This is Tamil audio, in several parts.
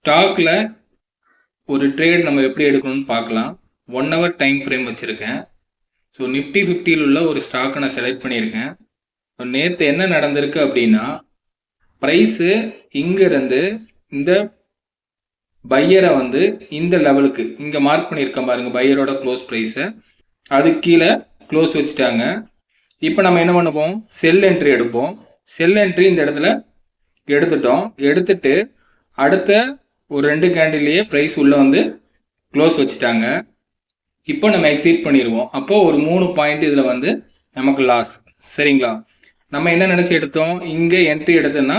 ஸ்டாக்ல ஒரு ட்ரேட் நம்ம எப்படி எடுக்கணும்னு பார்க்கலாம். 1 hour டைம் ஃப்ரேம் வச்சுருக்கேன். ஸோ நிஃப்டி 50 உள்ள ஒரு ஸ்டாக்கை நான் செலக்ட் பண்ணியிருக்கேன். நேற்று என்ன நடந்திருக்கு அப்படின்னா, ப்ரைஸு இங்கேருந்து இந்த பையரை வந்து இந்த லெவலுக்கு இங்கே மார்க் பண்ணியிருக்கேன் பாருங்க, பையரோட க்ளோஸ் ப்ரைஸை அது கீழே க்ளோஸ் வச்சுட்டாங்க. இப்போ நம்ம என்ன பண்ணுவோம், செல் என்ட்ரி எடுப்போம். செல் என்ட்ரி இந்த இடத்துல எடுத்துட்டோம். எடுத்துட்டு அடுத்த ஒரு 2 கேண்டில்லையே ப்ரைஸ் உள்ளே வந்து க்ளோஸ் வச்சுட்டாங்க. இப்போ நம்ம எக்ஸிட் பண்ணிடுவோம். அப்போ ஒரு 3 பாயிண்ட் இதில் வந்து நமக்கு லாஸ். சரிங்களா? நம்ம என்ன நினச்சி எடுத்தோம், இங்கே என்ட்ரி எடுத்தோன்னா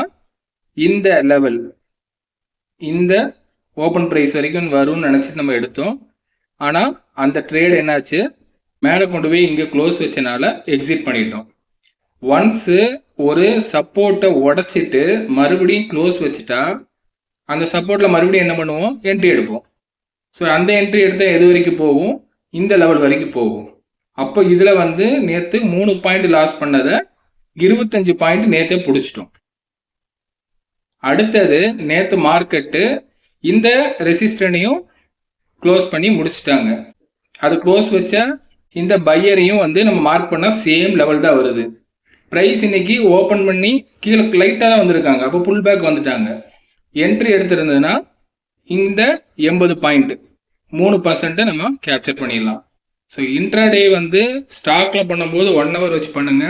இந்த லெவல் இந்த ஓப்பன் ப்ரைஸ் வரைக்கும் வரும்னு நினச்சி நம்ம எடுத்தோம். ஆனால் அந்த ட்ரேட் என்னாச்சு, மேலே கொண்டு போய் இங்கே க்ளோஸ் வச்சனால எக்ஸிட் பண்ணிட்டோம். ஒன்ஸு ஒரு சப்போர்ட்டை உடச்சிட்டு மறுபடியும் க்ளோஸ் வச்சுட்டா அந்த சப்போர்ட்டில் மறுபடியும் என்ன பண்ணுவோம், என்ட்ரி எடுப்போம். ஸோ அந்த என்ட்ரி எடுத்தால் எது வரைக்கும் போகும், இந்த லெவல் வரைக்கும் போகும். அப்போ இதில் வந்து நேற்று 3 பாயிண்ட் லாஸ் பண்ணதை 25 பாயிண்ட் நேற்றே பிடிச்சிட்டோம். அடுத்தது நேற்று மார்க்கெட்டு இந்த ரெசிஸ்டனையும் க்ளோஸ் பண்ணி முடிச்சிட்டாங்க. அது க்ளோஸ் வச்ச இந்த பையரையும் வந்து நம்ம மார்க் பண்ணால் சேம் லெவல் தான் வருது. ப்ரைஸ் இன்னைக்கு ஓப்பன் பண்ணி கீழே லைட்டாக தான் வந்திருக்காங்க. அப்போ புல் பேக் வந்துட்டாங்க. என்ட்ரி எடுத்திருந்ததுன்னா இந்த 80 பாயிண்ட் 3% நம்ம கேப்சர் பண்ணிடலாம். ஸோ இன்ட்ராடே வந்து ஸ்டாக்ல பண்ணும்போது 1 hour வச்சு பண்ணுங்க.